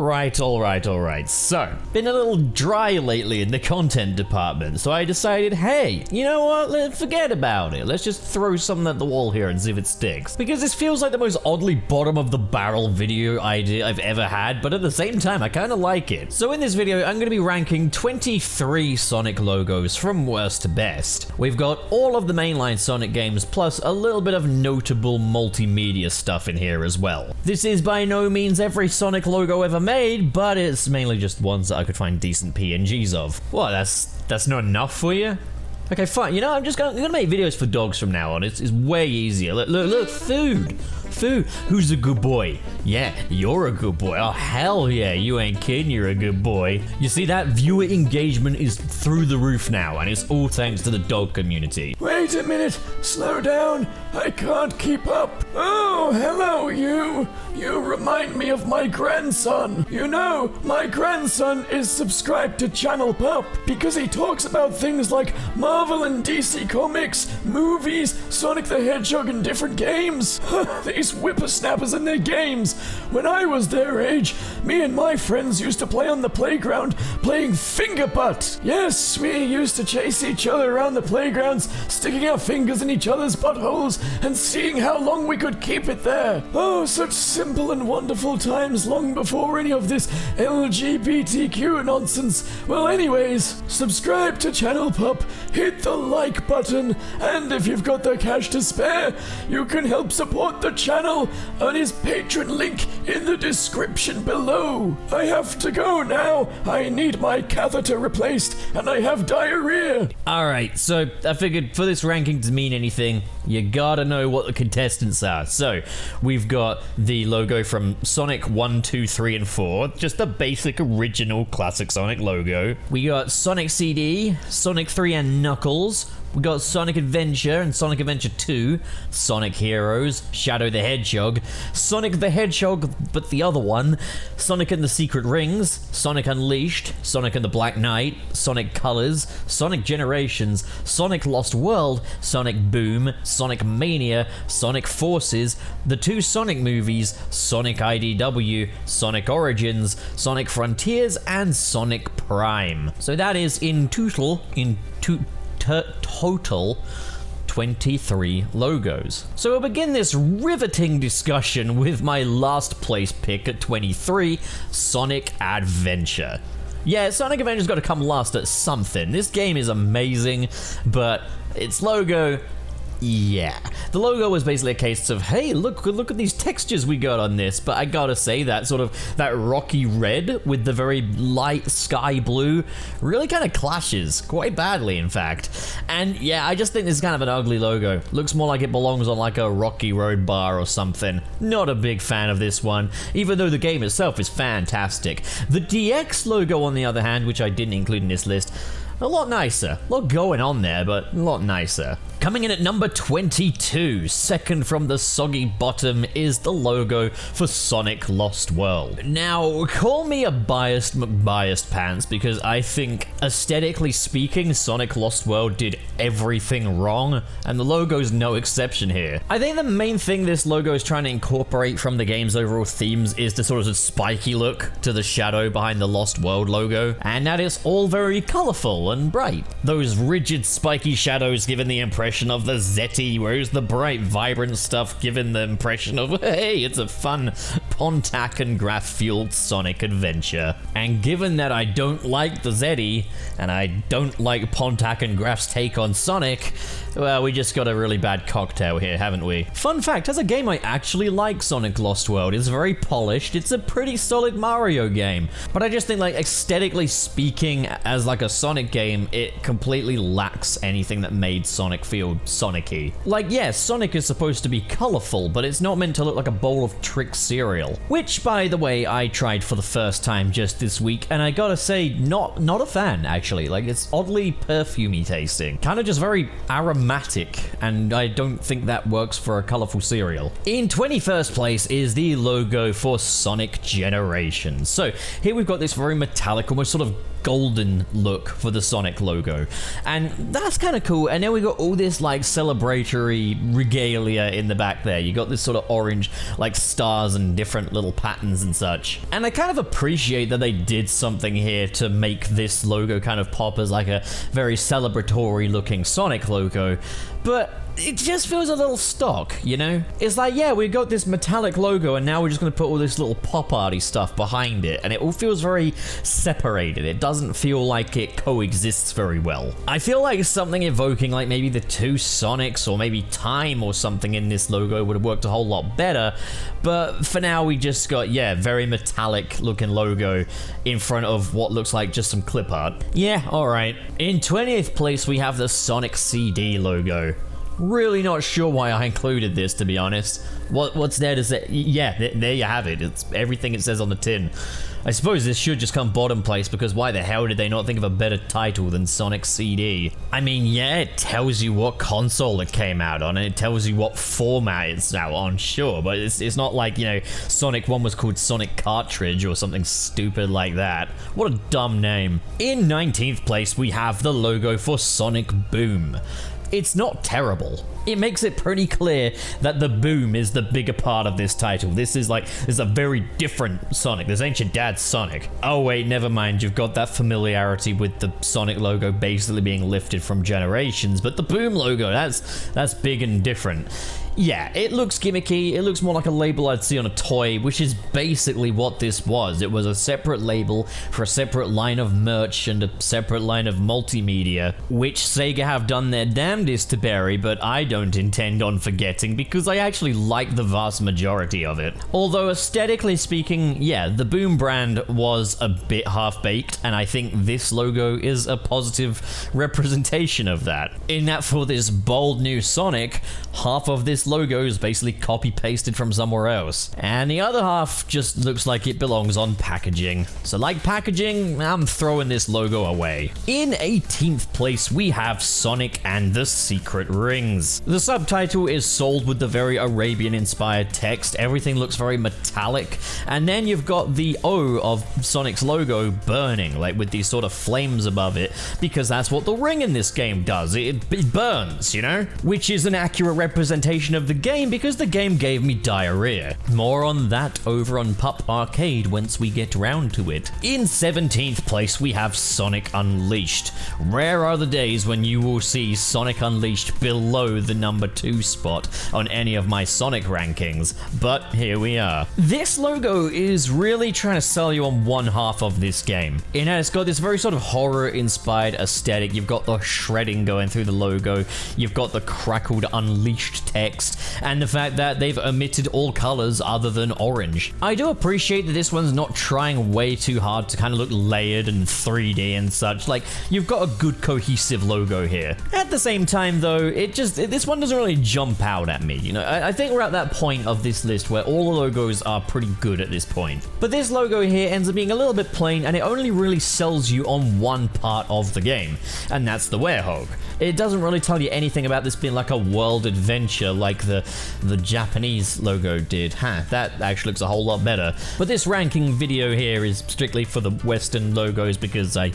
Alright. So, been a little dry lately in the content department, so I decided, hey, you know what, forget about it. Let's just throw something at the wall here and see if it sticks. Because this feels like the most oddly bottom of the barrel video idea I've ever had, but at the same time, I kind of like it. So in this video, I'm going to be ranking 23 Sonic logos from worst to best. We've got all of the mainline Sonic games, plus a little bit of notable multimedia stuff in here as well. This is by no means every Sonic logo ever made, but it's mainly just ones that I could find decent PNGs of. What, that's not enough for you? Okay, fine. You know, I'm gonna make videos for dogs from now on. It's way easier. Look, food. Who's a good boy? Yeah, you're a good boy. Oh, hell yeah, you ain't kidding, you're a good boy. You see, that viewer engagement is through the roof now, and it's all thanks to the dog community. Wait a minute, slow down. I can't keep up. Oh, hello, you. You remind me of my grandson. You know, my grandson is subscribed to Channel Pup because he talks about things like Marvel and DC Comics, movies, Sonic the Hedgehog, and different games. These whippersnappers and their games. When I was their age, me and my friends used to play on the playground playing finger butt. Yes, we used to chase each other around the playgrounds, sticking our fingers in each other's buttholes and seeing how long we could keep it there. Oh, such simple and wonderful times long before any of this LGBTQ nonsense. Well, anyways, subscribe to Channel Pup, hit the like button, and if you've got the cash to spare, you can help support the channel on his Patreon link in the description below. I have to go now. I need my catheter replaced and I have diarrhea. Alright, so I figured for this ranking to mean anything, you gotta know what the contestants are. So, we've got the logo from Sonic 1, 2, 3, and 4, just the basic original classic Sonic logo. We got Sonic CD, Sonic 3 and Knuckles. We got Sonic Adventure and Sonic Adventure 2, Sonic Heroes, Shadow the Hedgehog, Sonic the Hedgehog, but the other one, Sonic and the Secret Rings, Sonic Unleashed, Sonic and the Black Knight, Sonic Colors, Sonic Generations, Sonic Lost World, Sonic Boom, Sonic Mania, Sonic Forces, the two Sonic movies, Sonic IDW, Sonic Origins, Sonic Frontiers, and Sonic Prime. So that is in total, total 23 logos. So we'll begin this riveting discussion with my last place pick at 23, Sonic Adventure. Yeah, Sonic Adventure's got to come last at something. This game is amazing, but its logo, yeah. The logo was basically a case of, hey, look at these textures we got on this, but I gotta say that sort of, that rocky red with the very light sky blue really kind of clashes, quite badly in fact. And yeah, I just think this is kind of an ugly logo. Looks more like it belongs on like a Rocky Road bar or something. Not a big fan of this one, even though the game itself is fantastic. The DX logo on the other hand, which I didn't include in this list, a lot nicer. A lot going on there, but a lot nicer. Coming in at number 22, second from the soggy bottom, is the logo for Sonic Lost World. Now, call me a biased McBiased pants, because I think, aesthetically speaking, Sonic Lost World did everything wrong, and the logo's no exception here. I think the main thing this logo is trying to incorporate from the game's overall themes is the sort of spiky look to the shadow behind the Lost World logo, and that it's all very colorful and bright. Those rigid spiky shadows giving the impression of the Zeti, whereas the bright vibrant stuff giving the impression of, hey, it's a fun Pontac and graph fueled Sonic adventure. And given that I don't like the Zeti and I don't like Pontac and Graph's take on Sonic, well, we just got a really bad cocktail here, haven't we? Fun fact, as a game I actually like Sonic Lost World. It's very polished, it's a pretty solid Mario game, but I just think, like, aesthetically speaking, as like a Sonic game, it completely lacks anything that made Sonic feel Sonic-y. Like, yes, Sonic is supposed to be colorful, but it's not meant to look like a bowl of trick cereal. Which, by the way, I tried for the first time just this week, and I gotta say, not a fan, actually. Like, it's oddly perfumey tasting. Kind of just very aromatic, and I don't think that works for a colorful cereal. In 21st place is the logo for Sonic Generations. So, here we've got this very metallic, almost sort of golden look for the Sonic logo. And that's kind of cool. And then we got all this like celebratory regalia in the back there. You got this sort of orange like stars and different little patterns and such. And I kind of appreciate that they did something here to make this logo kind of pop as like a very celebratory looking Sonic logo. But it just feels a little stock, you know? It's like, yeah, we got this metallic logo and now we're just gonna put all this little pop arty stuff behind it, and it all feels very separated. It doesn't feel like it coexists very well. I feel like something evoking like maybe the two Sonics or maybe time or something in this logo would have worked a whole lot better, but for now we just got, yeah, very metallic looking logo in front of what looks like just some clip art. Yeah, alright. In 20th place we have the Sonic CD logo. Really not sure why I included this, to be honest. What's there to say? Yeah, there you have it. It's everything it says on the tin. I suppose this should just come bottom place, because why the hell did they not think of a better title than Sonic CD? I mean, yeah, it tells you what console it came out on, and it tells you what format it's out on, sure, but it's not like, you know, Sonic 1 was called Sonic Cartridge or something stupid like that. What a dumb name. In 19th place, we have the logo for Sonic Boom. It's not terrible. It makes it pretty clear that the boom is the bigger part of this title. This is a very different Sonic. This ain't your dad's Sonic. Oh wait, never mind. You've got that familiarity with the Sonic logo basically being lifted from generations, but the boom logo, that's big and different. Yeah, it looks gimmicky. It looks more like a label I'd see on a toy, which is basically what this was. It was a separate label for a separate line of merch and a separate line of multimedia, which Sega have done their damnedest to bury, but I don't intend on forgetting because I actually like the vast majority of it. Although aesthetically speaking, yeah, the Boom brand was a bit half-baked, and I think this logo is a positive representation of that. In that for this bold new Sonic, half of this logo is basically copy-pasted from somewhere else, and the other half just looks like it belongs on packaging. So like packaging, I'm throwing this logo away. In 18th place, we have Sonic and the Secret Rings. The subtitle is sold with the very Arabian-inspired text. Everything looks very metallic, and then you've got the O of Sonic's logo burning, like with these sort of flames above it, because that's what the ring in this game does. It burns, you know? Which is an accurate representation of the game because the game gave me diarrhea. More on that over on Pup Arcade once we get round to it. In 17th place, we have Sonic Unleashed. Rare are the days when you will see Sonic Unleashed below the number 2 spot on any of my Sonic rankings, but here we are. This logo is really trying to sell you on one half of this game. It's got this very sort of horror-inspired aesthetic. You've got the shredding going through the logo, you've got the crackled Unleashed text, and the fact that they've omitted all colors other than orange. I do appreciate that this one's not trying way too hard to kind of look layered and 3D and such. Like, you've got a good cohesive logo here. At the same time though, this one doesn't really jump out at me. You know, I think we're at that point of this list where all the logos are pretty good at this point. But this logo here ends up being a little bit plain, and it only really sells you on one part of the game, and that's the Hedgehog. It doesn't really tell you anything about this being like a world adventure like the Japanese logo did. That actually looks a whole lot better. But this ranking video here is strictly for the Western logos because I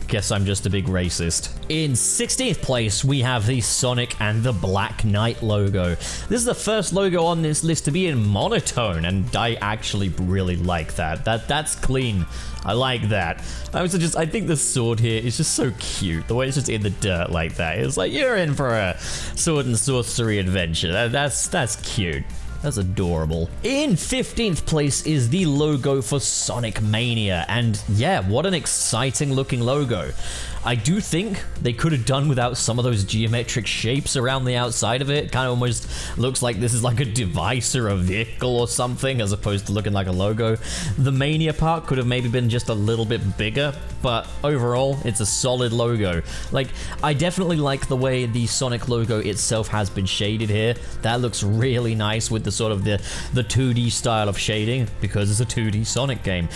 guess I'm just a big racist. In 16th place, we have the Sonic and the Black Knight logo. This is the first logo on this list to be in monotone, and I actually really like that. That's clean. I like that. I think the sword here is just so cute. The way it's just in the dirt like that. It's like, you're in for a sword and sorcery adventure. That's cute. That's adorable. In 15th place is the logo for Sonic Mania, and yeah, what an exciting looking logo. I do think they could have done without some of those geometric shapes around the outside of it. Kind of almost looks like this is like a device or a vehicle or something, as opposed to looking like a logo. The Mania part could have maybe been just a little bit bigger, but overall, it's a solid logo. Like, I definitely like the way the Sonic logo itself has been shaded here. That looks really nice with the sort of the 2D style of shading, because it's a 2D Sonic game.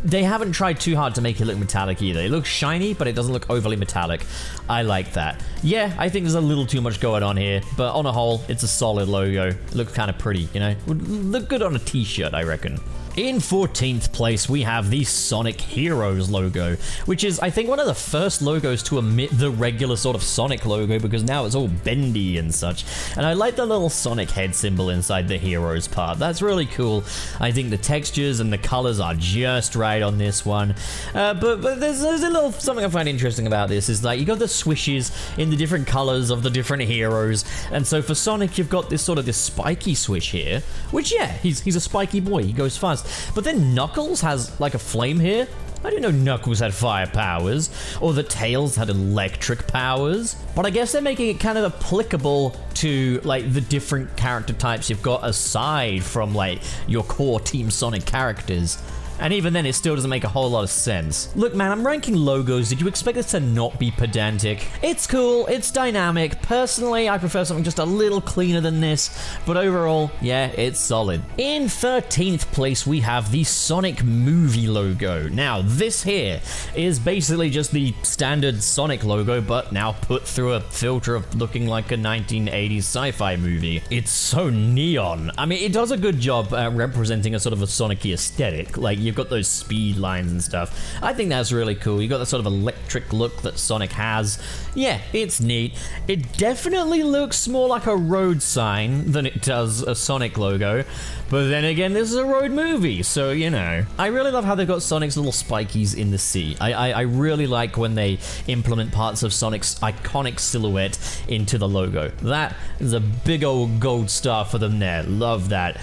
They haven't tried too hard to make it look metallic either. It looks shiny, but it doesn't look overly metallic. I like that. Yeah, I think there's a little too much going on here, but on a whole, it's a solid logo. It looks kind of pretty, you know? Would look good on a t-shirt, I reckon. In 14th place, we have the Sonic Heroes logo, which is, I think, one of the first logos to omit the regular sort of Sonic logo, because now it's all bendy and such. And I like the little Sonic head symbol inside the Heroes part. That's really cool. I think the textures and the colors are just right on this one. But there's a little something I find interesting about this is like you got the swishes in the different colors of the different heroes, and so for Sonic you've got this spiky swish here, which yeah, he's a spiky boy, he goes fast. But then Knuckles has like a flame here. I didn't know Knuckles had fire powers, or that Tails had electric powers. But I guess they're making it kind of applicable to like the different character types you've got aside from like your core Team Sonic characters. And even then, it still doesn't make a whole lot of sense. Look, man, I'm ranking logos. Did you expect this to not be pedantic? It's cool, it's dynamic. Personally, I prefer something just a little cleaner than this, but overall, yeah, it's solid. In 13th place, we have the Sonic movie logo. Now, this here is basically just the standard Sonic logo, but now put through a filter of looking like a 1980s sci-fi movie. It's so neon. I mean, it does a good job representing a sort of a Sonic-y aesthetic. Like, you've got those speed lines and stuff. I think that's really cool. You got that sort of electric look that Sonic has. Yeah, it's neat. It definitely looks more like a road sign than it does a Sonic logo. But then again, this is a road movie, so you know. I really love how they've got Sonic's little spikies in the sea. I really like when they implement parts of Sonic's iconic silhouette into the logo. That is a big old gold star for them there. Love that.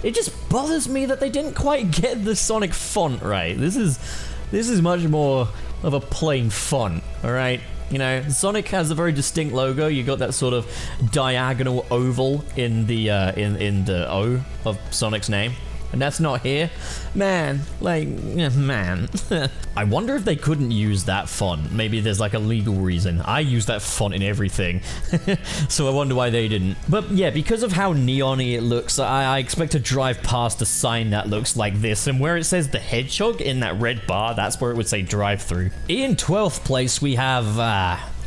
It just bothers me that they didn't quite get the Sonic font right. This is much more of a plain font, all right? You know, Sonic has a very distinct logo. You got that sort of diagonal oval in the O of Sonic's name. And that's not here. Man, like, man. I wonder if they couldn't use that font. Maybe there's like a legal reason. I use that font in everything. So I wonder why they didn't. But yeah, because of how neon-y it looks, I expect to drive past a sign that looks like this. And where it says the Hedgehog in that red bar, that's where it would say drive-through. In 12th place, we have,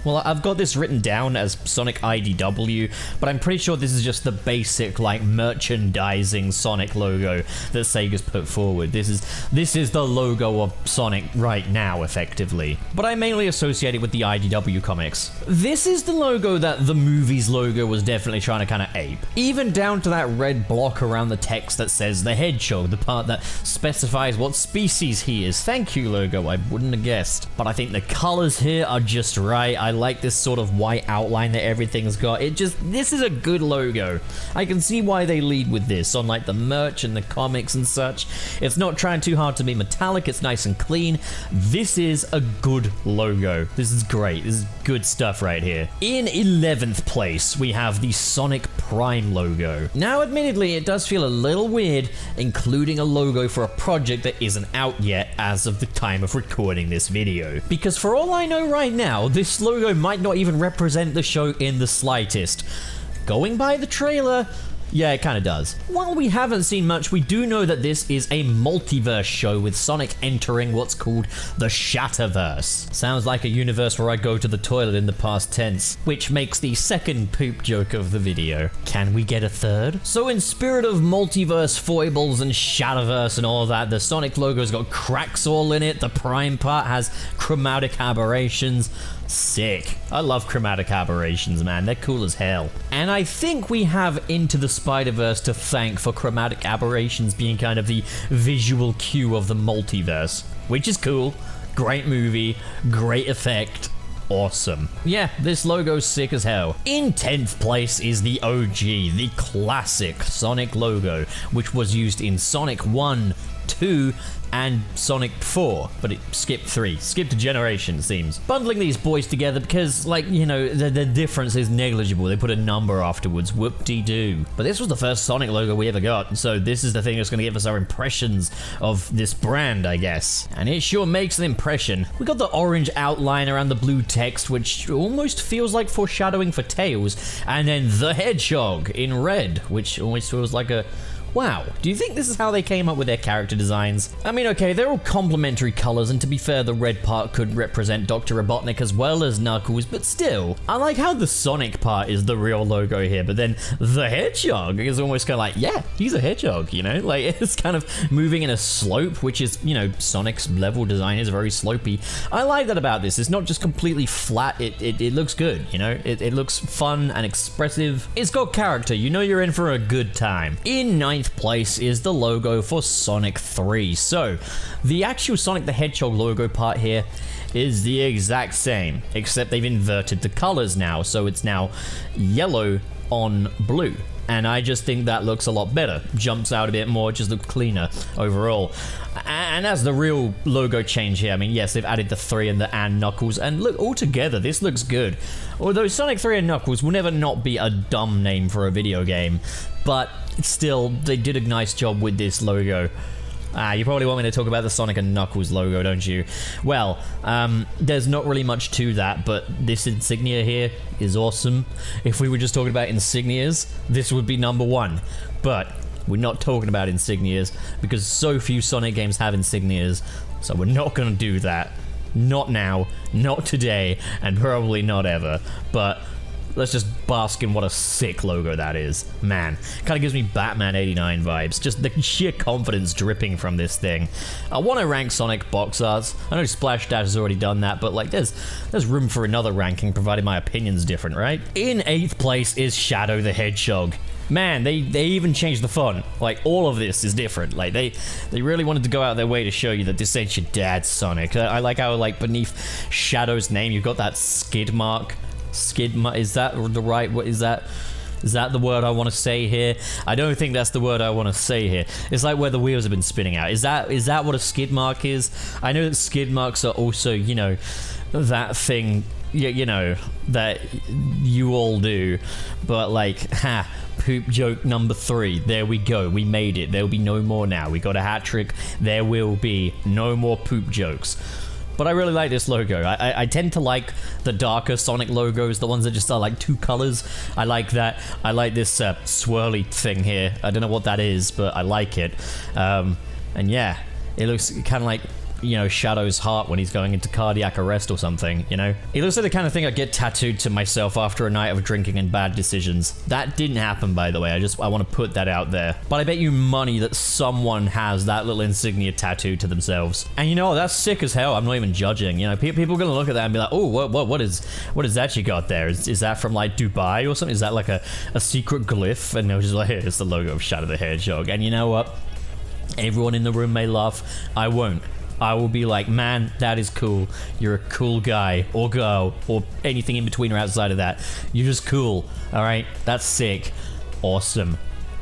well, I've got this written down as Sonic IDW, but I'm pretty sure this is just the basic, like, merchandising Sonic logo that Sega's put forward. This is the logo of Sonic right now, effectively. But I mainly associate it with the IDW comics. This is the logo that the movie's logo was definitely trying to kind of ape. Even down to that red block around the text that says the Hedgehog, the part that specifies what species he is. Thank you, logo, I wouldn't have guessed. But I think the colors here are just right. I like this sort of white outline that everything's got. This is a good logo. I can see why they lead with this on like the merch and the comics and such. It's not trying too hard to be metallic. It's nice and clean. This is a good logo. This is great. This is good stuff right here. In 11th place, we have the Sonic Prime logo. Now, admittedly, it does feel a little weird including a logo for a project that isn't out yet as of the time of recording this video. Because for all I know right now, this logo might not even represent the show in the slightest. Going by the trailer, yeah, it kind of does. While we haven't seen much, we do know that this is a multiverse show with Sonic entering what's called the Shatterverse. Sounds like a universe where I go to the toilet in the past tense, which makes the second poop joke of the video. Can we get a third? So in spirit of multiverse foibles and Shatterverse and all that, the Sonic logo's got cracks all in it. The Prime part has chromatic aberrations. Sick. I love chromatic aberrations, man. They're cool as hell. And I think we have Into the Spider-Verse to thank for chromatic aberrations being kind of the visual cue of the multiverse, which is cool. Great movie, great effect. Awesome. Yeah, this logo's sick as hell. In 10th place is the OG, the classic Sonic logo, which was used in Sonic 1, 2, and Sonic 4, but it skipped 3. Skipped a generation, it seems. Bundling these boys together because, like, you know, the difference is negligible. They put a number afterwards. Whoop-de-doo. But this was the first Sonic logo we ever got, so this is the thing that's going to give us our impressions of this brand, I guess. And it sure makes an impression. We got the orange outline around the blue text, which almost feels like foreshadowing for Tails, and then the Hedgehog in red, which almost feels like a Wow, do you think this is how they came up with their character designs? I mean, okay, they're all complementary colors, and to be fair, the red part could represent Dr. Robotnik as well as Knuckles, but still, I like how the Sonic part is the real logo here, but then the Hedgehog is almost kind of like, yeah, he's a hedgehog, you know? Like, it's kind of moving in a slope, which is, you know, Sonic's level design is very slopey. I like that about this. It's not just completely flat, it looks good, you know? It looks fun and expressive. It's got character, you know you're in for a good time. In ninth place is the logo for Sonic 3. So, the actual Sonic the Hedgehog logo part here is the exact same, except they've inverted the colors now, so it's now yellow on blue. And I just think that looks a lot better. Jumps out a bit more, just looks cleaner overall. And as the real logo change here, I mean, yes, they've added the 3 and the and Knuckles, and look, altogether, this looks good. Although Sonic 3 and Knuckles will never not be a dumb name for a video game, but still, they did a nice job with this logo. You probably want me to talk about the Sonic and Knuckles logo, don't you? Well, there's not really much to that, but this insignia here is awesome. If we were just talking about insignias, this would be number 1. But we're not talking about insignias because so few Sonic games have insignias, so we're not going to do that. Not now, not today, and probably not ever. But let's just bask in what a sick logo that is. Man, kind of gives me Batman 89 vibes. Just the sheer confidence dripping from this thing. I want to rank Sonic box arts. I know Splash Dash has already done that, but like there's room for another ranking provided my opinion's different, right? In 8th place is Shadow the Hedgehog. Man, they even changed the font. Like, all of this is different. Like, they really wanted to go out of their way to show you that this ain't your dad's Sonic. I like how, like, beneath Shadow's name, you've got that skid mark. Is that the right, what is that? Is that the word I want to say here? I don't think that's the word I want to say here. It's like where the wheels have been spinning out. Is that what a skid mark is? I know that skid marks are also, you know, that thing, you know, that you all do. But like, poop joke number 3. There we go. We made it. There'll be no more now. We got a hat trick. There will be no more poop jokes. But I really like this logo. I tend to like the darker Sonic logos, the ones that just are like 2 colors. I like that. I like this swirly thing here. I don't know what that is, but I like it. And yeah, it looks kind of like, you know, Shadow's heart when he's going into cardiac arrest or something, you know? It looks like the kind of thing I'd get tattooed to myself after a night of drinking and bad decisions. That didn't happen, by the way. I want to put that out there. But I bet you money that someone has that little insignia tattooed to themselves. And you know, that's sick as hell. I'm not even judging. You know, people are going to look at that and be like, oh, what is that you got there? Is that from like Dubai or something? Is that like a secret glyph? And they're just like, hey, it's the logo of Shadow the Hedgehog. And you know what? Everyone in the room may laugh. I won't. I will be like, man, that is cool. You're a cool guy or girl or anything in between or outside of that. You're just cool. All right, that's sick. Awesome.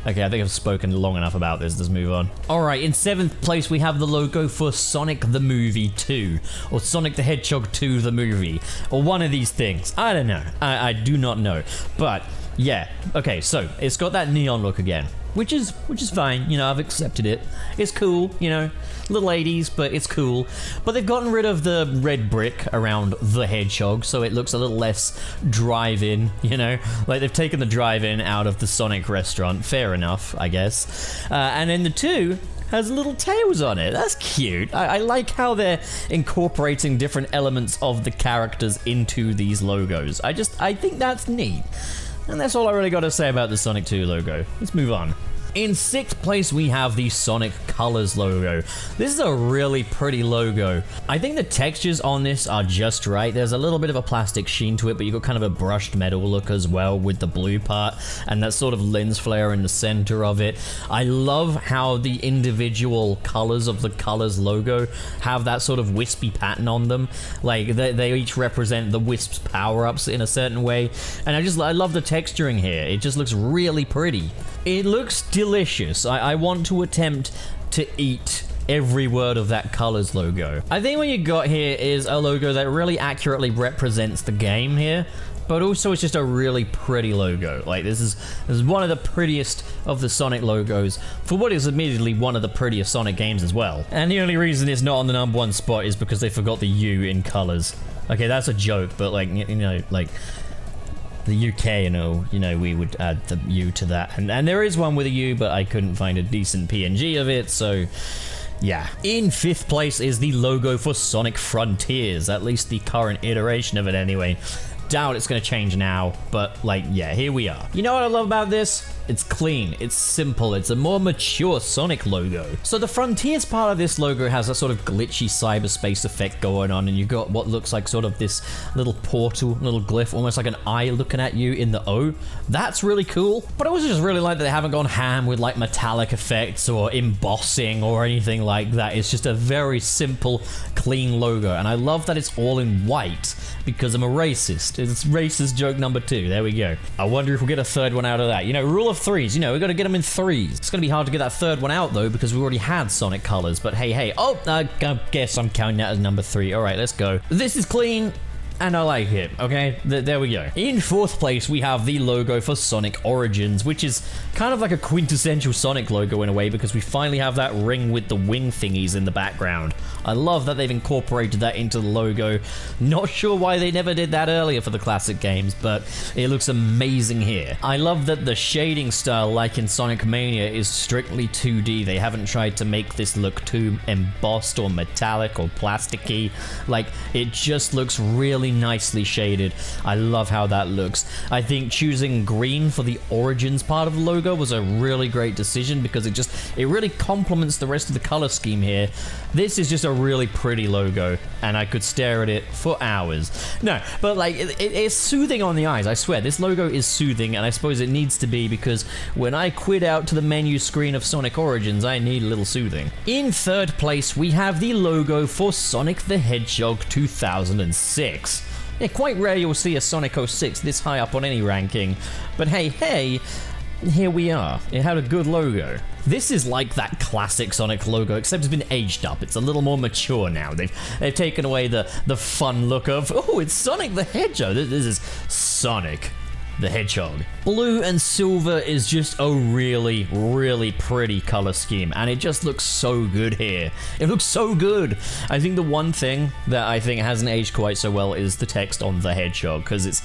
Okay, I think I've spoken long enough about this. Let's move on. All right, in 7th place, we have the logo for Sonic the Movie 2 or Sonic the Hedgehog 2 the movie or one of these things. I don't know. I do not know. But yeah, okay, so it's got that neon look again. Which is fine, you know, I've accepted it. It's cool, you know, little 80s, but it's cool. But they've gotten rid of the red brick around the hedgehog, so it looks a little less drive-in, you know? Like, they've taken the drive-in out of the Sonic restaurant. Fair enough, I guess. And then the 2 has little tails on it. That's cute. I like how they're incorporating different elements of the characters into these logos. I think that's neat. And that's all I really got to say about the Sonic 2 logo. Let's move on. In 6th place, we have the Sonic Colors logo. This is a really pretty logo. I think the textures on this are just right. There's a little bit of a plastic sheen to it, but you've got kind of a brushed metal look as well with the blue part and that sort of lens flare in the center of it. I love how the individual colors of the Colors logo have that sort of wispy pattern on them. Like, they each represent the Wisp's power-ups in a certain way. And I love the texturing here. It just looks really pretty. It looks delicious. I want to attempt to eat every word of that Colors logo. I think what you got here is a logo that really accurately represents the game here, but also it's just a really pretty logo. Like, this is one of the prettiest of the Sonic logos for what is admittedly one of the prettiest Sonic games as well. And the only reason it's not on the #1 spot is because they forgot the U in Colors. Okay, that's a joke, but like, you know, like, the UK, we would add the U to that. And there is one with a U, but I couldn't find a decent PNG of it, so yeah. In 5th place is the logo for Sonic Frontiers, at least the current iteration of it anyway. Doubt it's going to change now, but like, yeah, here we are. You know what I love about this? It's clean, it's simple, it's a more mature Sonic logo. So the Frontiers part of this logo has a sort of glitchy cyberspace effect going on, and you've got what looks like sort of this little portal, little glyph, almost like an eye looking at you in the O. That's really cool, but I also just really like that they haven't gone ham with like metallic effects or embossing or anything like that. It's just a very simple, clean logo, and I love that it's all in white because I'm a racist. It's racist joke number 2. There we go. I wonder if we'll get a third one out of that. Rule of 3s. We got to get them in 3s. It's going to be hard to get that third one out, though, because we already had Sonic Colors. But hey. Oh, I guess I'm counting that as number 3. All right, let's go. This is clean, and I like it, okay? There we go. In 4th place, we have the logo for Sonic Origins, which is kind of like a quintessential Sonic logo in a way, because we finally have that ring with the wing thingies in the background. I love that they've incorporated that into the logo. Not sure why they never did that earlier for the classic games, but it looks amazing here. I love that the shading style, like in Sonic Mania, is strictly 2D. They haven't tried to make this look too embossed or metallic or plasticky. Like, it just looks really nicely shaded. I love how that looks. I think choosing green for the Origins part of the logo was a really great decision because it really complements the rest of the color scheme here. This is just a really pretty logo, and I could stare at it for hours. No, but like, it's soothing on the eyes, I swear. This logo is soothing, and I suppose it needs to be because when I quit out to the menu screen of Sonic Origins, I need a little soothing. In 3rd place, we have the logo for Sonic the Hedgehog 2006. Yeah, quite rare you'll see a Sonic 06 this high up on any ranking, but hey, here we are. It had a good logo. This is like that classic Sonic logo, except it's been aged up. It's a little more mature now. They've taken away the fun look of, oh, it's Sonic the Hedgehog. This is Sonic the Hedgehog. Blue and silver is just a really, really pretty color scheme, and it just looks so good here. It looks so good. I think the one thing that I think hasn't aged quite so well is the text on the Hedgehog, because it's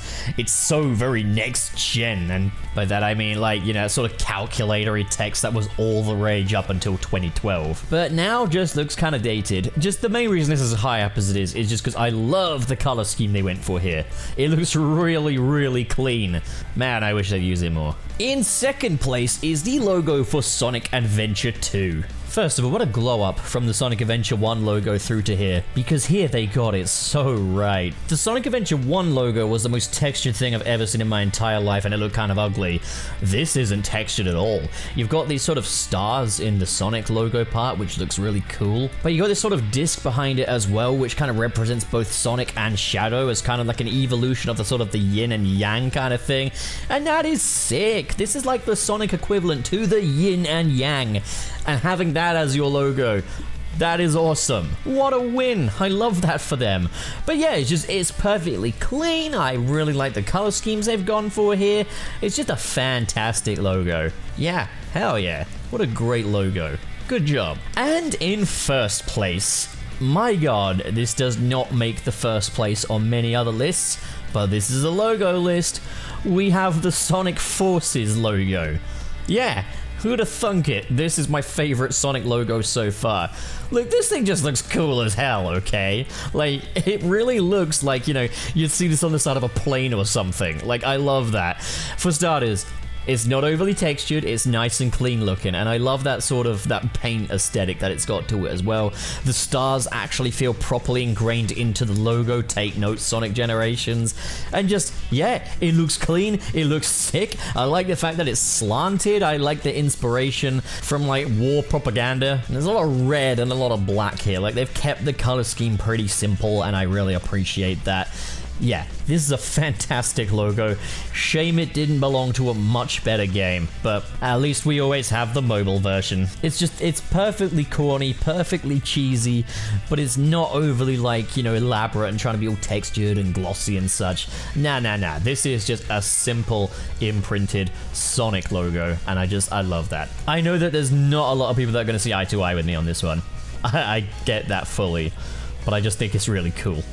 so very next gen, and by that I mean like, sort of calculatory text that was all the rage up until 2012. But now just looks kind of dated. Just the main reason this is as high up as it is just because I love the color scheme they went for here. It looks really, really clean. Man, I wish they'd use it more. In 2nd place is the logo for Sonic Adventure 2. First of all, what a glow up from the Sonic Adventure 1 logo through to here, because here they got it so right. The Sonic Adventure 1 logo was the most textured thing I've ever seen in my entire life, and it looked kind of ugly. This isn't textured at all. You've got these sort of stars in the Sonic logo part, which looks really cool, but you got this sort of disc behind it as well, which kind of represents both Sonic and Shadow as kind of like an evolution of the sort of the yin and yang kind of thing, and that is sick. This is like the Sonic equivalent to the yin and yang, and having that as your logo, that is awesome. What a win. I love that for them. But yeah, it's perfectly clean. I really like the color schemes they've gone for here. It's just a fantastic logo. Yeah, hell yeah. What a great logo. Good job. And in 1st place, my god, this does not make the 1st place on many other lists, but this is a logo list. We have the Sonic Forces logo. Yeah. Who'd have thunk it? This is my favorite Sonic logo so far. Look, this thing just looks cool as hell, okay? Like, it really looks like, you'd see this on the side of a plane or something. Like, I love that. For starters, it's not overly textured, it's nice and clean looking, and I love that sort of, that paint aesthetic that it's got to it as well. The stars actually feel properly ingrained into the logo, take note, Sonic Generations, and just, yeah, it looks clean, it looks sick. I like the fact that it's slanted, I like the inspiration from like war propaganda. There's a lot of red and a lot of black here, like they've kept the color scheme pretty simple, and I really appreciate that. Yeah, this is a fantastic logo. Shame it didn't belong to a much better game, but at least we always have the mobile version. It's perfectly corny, perfectly cheesy, but it's not overly like, elaborate and trying to be all textured and glossy and such. Nah. This is just a simple imprinted Sonic logo, and I love that. I know that there's not a lot of people that are going to see eye to eye with me on this one. I get that fully, but I just think it's really cool.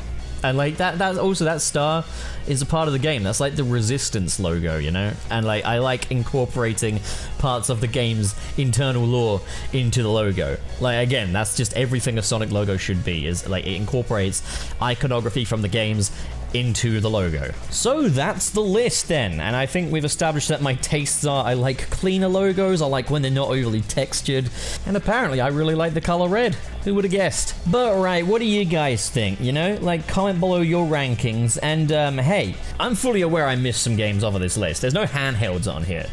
And like that also, that star is a part of the game. That's like the Resistance logo, you know? And like I like incorporating parts of the game's internal lore into the logo. Like again, that's just everything a Sonic logo should be, is like it incorporates iconography from the games into the logo. So that's the list then, and I think we've established that my tastes are I like cleaner logos, I like when they're not overly textured, and apparently I really like the color red. Who would have guessed? But right, what do you guys think, you know? Like, comment below your rankings, and hey, I'm fully aware I missed some games off of this list. There's no handhelds on here.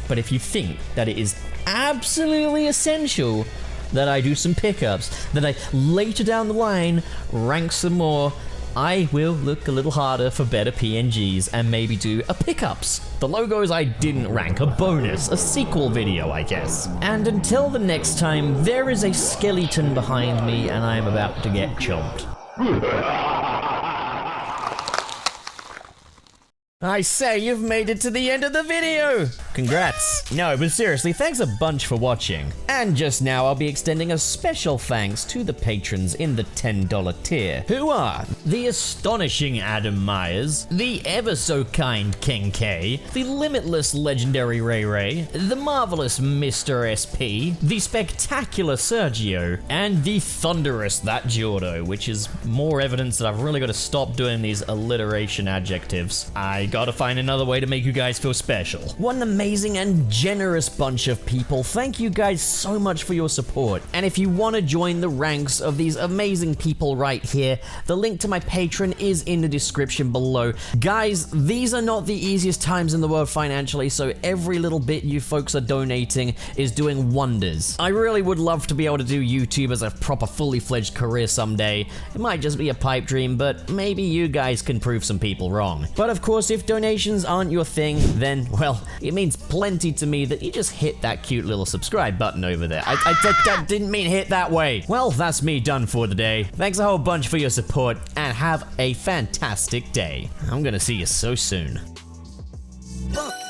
But if you think that it is absolutely essential that I do some pickups, that I later down the line rank some more, I will look a little harder for better PNGs and maybe do a pickups. The logos I didn't rank, a bonus, a sequel video, I guess. And until the next time, there is a skeleton behind me and I am about to get chomped. I say, you've made it to the end of the video! Congrats! No, but seriously, thanks a bunch for watching. And just now, I'll be extending a special thanks to the patrons in the $10 tier, who are the astonishing Adam Myers, the ever-so-kind King K, the limitless legendary Ray Ray, the marvelous Mr. SP, the spectacular Sergio, and the thunderous That Jordo, which is more evidence that I've really got to stop doing these alliteration adjectives. I gotta find another way to make you guys feel special. What an amazing and generous bunch of people. Thank you guys so much for your support. And if you want to join the ranks of these amazing people right here, the link to my Patreon is in the description below. Guys, these are not the easiest times in the world financially, so every little bit you folks are donating is doing wonders. I really would love to be able to do YouTube as a proper fully fledged career someday. It might just be a pipe dream, but maybe you guys can prove some people wrong. But of course, if donations aren't your thing, then, well, it means plenty to me that you just hit that cute little subscribe button over there. I didn't mean hit that way. Well, that's me done for the day. Thanks a whole bunch for your support, and have a fantastic day. I'm gonna see you so soon. Look!